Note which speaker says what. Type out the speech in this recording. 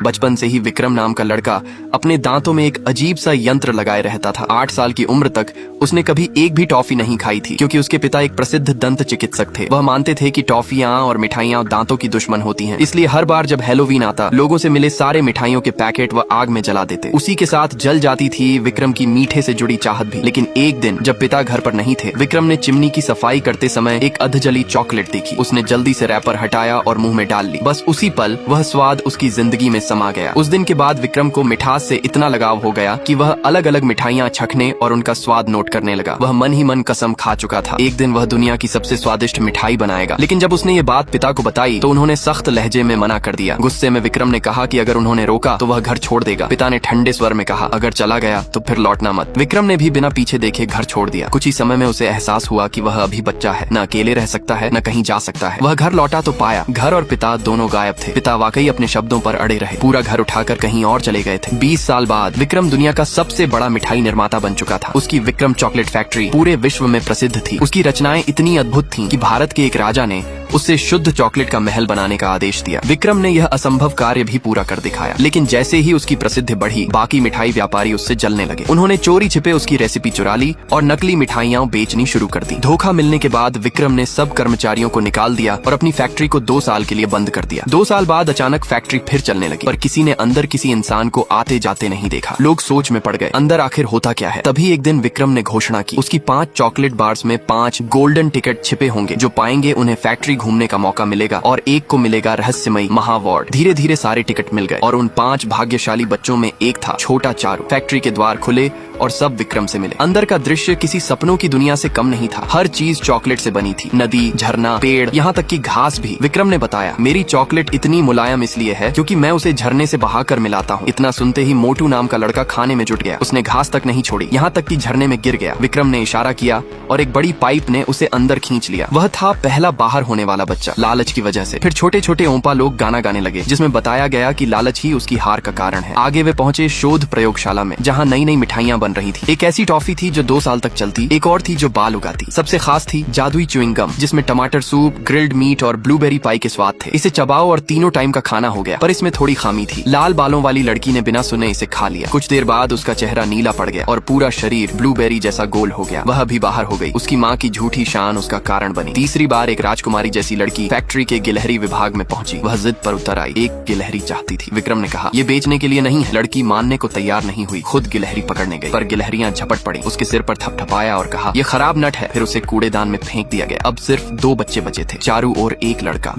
Speaker 1: बचपन से ही विक्रम नाम का लड़का अपने दांतों में एक अजीब सा यंत्र लगाए रहता था। 8 साल की उम्र तक उसने कभी एक भी टॉफी नहीं खाई थी, क्योंकि उसके पिता एक प्रसिद्ध दंत चिकित्सक थे। वह मानते थे कि टॉफियां और मिठाइयां दांतों की दुश्मन होती हैं, इसलिए हर बार जब हैलोवीन आता, लोगों से मिले सारे मिठाइयों के पैकेट वह आग में जला देते। उसी के साथ जल जाती थी विक्रम की मीठे से जुड़ी चाहत भी। लेकिन एक दिन जब पिता घर पर नहीं थे, विक्रम ने चिमनी की सफाई करते समय एक अधजली चॉकलेट देखी। उसने जल्दी से रैपर हटाया और मुंह में डाल ली। बस उसी पल वह स्वाद उसकी जिंदगी में समा गया। उस दिन के बाद विक्रम को मिठास से इतना लगाव हो गया कि वह अलग अलग मिठाइयां चखने और उनका स्वाद नोट करने लगा। वह मन ही मन कसम खा चुका था, एक दिन वह दुनिया की सबसे स्वादिष्ट मिठाई बनाएगा। लेकिन जब उसने ये बात पिता को बताई तो उन्होंने सख्त लहजे में मना कर दिया। गुस्से में विक्रम ने कहा कि अगर उन्होंने रोका तो वह घर छोड़ देगा। पिता ने ठंडे स्वर में कहा, अगर चला गया तो फिर लौटना मत। विक्रम ने भी बिना पीछे देखे घर छोड़ दिया। कुछ ही समय में उसे एहसास हुआ कि वह अभी बच्चा है, न अकेले रह सकता है, न कहीं जा सकता है। वह घर लौटा तो पाया घर और पिता दोनों गायब थे। पिता वाकई अपने शब्दों पर अड़े रहे, पूरा घर उठाकर कहीं और चले गए थे। 20 साल बाद विक्रम दुनिया का सबसे बड़ा मिठाई निर्माता बन चुका था। उसकी विक्रम चॉकलेट फैक्ट्री पूरे विश्व में प्रसिद्ध थी। उसकी रचनाएं इतनी अद्भुत थीं कि भारत के एक राजा ने उससे शुद्ध चॉकलेट का महल बनाने का आदेश दिया। विक्रम ने यह असंभव कार्य भी पूरा कर दिखाया। लेकिन जैसे ही उसकी प्रसिद्धि बढ़ी, बाकी मिठाई व्यापारी उससे जलने लगे। उन्होंने चोरी छिपे उसकी रेसिपी चुरा ली और नकली मिठाइयां बेचनी शुरू कर दी। धोखा मिलने के बाद विक्रम ने सब कर्मचारियों को निकाल दिया और अपनी फैक्ट्री को 2 साल के लिए बंद कर दिया। 2 साल बाद अचानक फैक्ट्री फिर चलने लगी, पर किसी ने अंदर किसी इंसान को आते जाते नहीं देखा। लोग सोच में पड़ गए, अंदर आखिर होता क्या है। तभी एक दिन विक्रम ने घोषणा की, उसकी 5 चॉकलेट बार्स में 5 गोल्डन टिकट छिपे होंगे। जो पाएंगे उन्हें फैक्ट्री घूमने का मौका मिलेगा और एक को मिलेगा रहस्यमयी महाअवार्ड। धीरे धीरे सारे टिकट मिल गए और उन 5 भाग्यशाली बच्चों में एक था छोटा चारू। फैक्ट्री के द्वार खुले और सब विक्रम से मिले। अंदर का दृश्य किसी सपनों की दुनिया से कम नहीं था। हर चीज चॉकलेट से बनी थी, नदी, झरना, पेड़, यहाँ तक कि घास भी। विक्रम ने बताया, मेरी चॉकलेट इतनी मुलायम इसलिए है क्योंकि मैं उसे झरने से बहाकर मिलाता हूँ। इतना सुनते ही मोटू नाम का लड़का खाने में जुट गया। उसने घास तक नहीं छोड़ी, यहाँ तक कि झरने में गिर गया। विक्रम ने इशारा किया और एक बड़ी पाइप ने उसे अंदर खींच लिया। वह था पहला बाहर होने वाला बच्चा, लालच की वजह से। फिर छोटे छोटे ओंपा लोग गाना गाने लगे, जिसमें बताया गया कि लालच ही उसकी हार का कारण है। आगे वे पहुंचे शोध प्रयोगशाला में, जहाँ नई नई मिठाइयां बन रही थी। एक ऐसी टॉफी थी जो 2 साल तक चलती, एक और थी जो बाल उगाती। सबसे खास थी जादुई च्युइंग गम, जिसमें टमाटर सूप, ग्रिल्ड मीट और ब्लूबेरी पाई के स्वाद थे। इसे चबाओ और तीनों टाइम का खाना हो गया। पर इसमें थोड़ी खामी थी। लाल बालों वाली लड़की ने बिना सुने इसे खा लिया। कुछ देर बाद उसका चेहरा नीला पड़ गया और पूरा शरीर ब्लूबेरी जैसा गोल हो गया। वह भी बाहर हो गई। उसकी माँ की झूठी शान उसका कारण बनी। तीसरी बार एक राजकुमारी जैसी लड़की फैक्ट्री के गिलहरी विभाग में पहुंची। वह जिद पर उतर आई, एक गिलहरी चाहती थी। विक्रम ने कहा, ये बेचने के लिए नहीं है। लड़की मानने को तैयार नहीं हुई, खुद गिलहरी पकड़ने गई, पर गिलहरियां झपट पड़ी। उसके सिर पर थपथपाया और कहा, ये खराब नट है। फिर उसे कूड़ेदान में फेंक दिया गया। अब सिर्फ 2 बच्चे बचे थे, चारू और एक लड़का।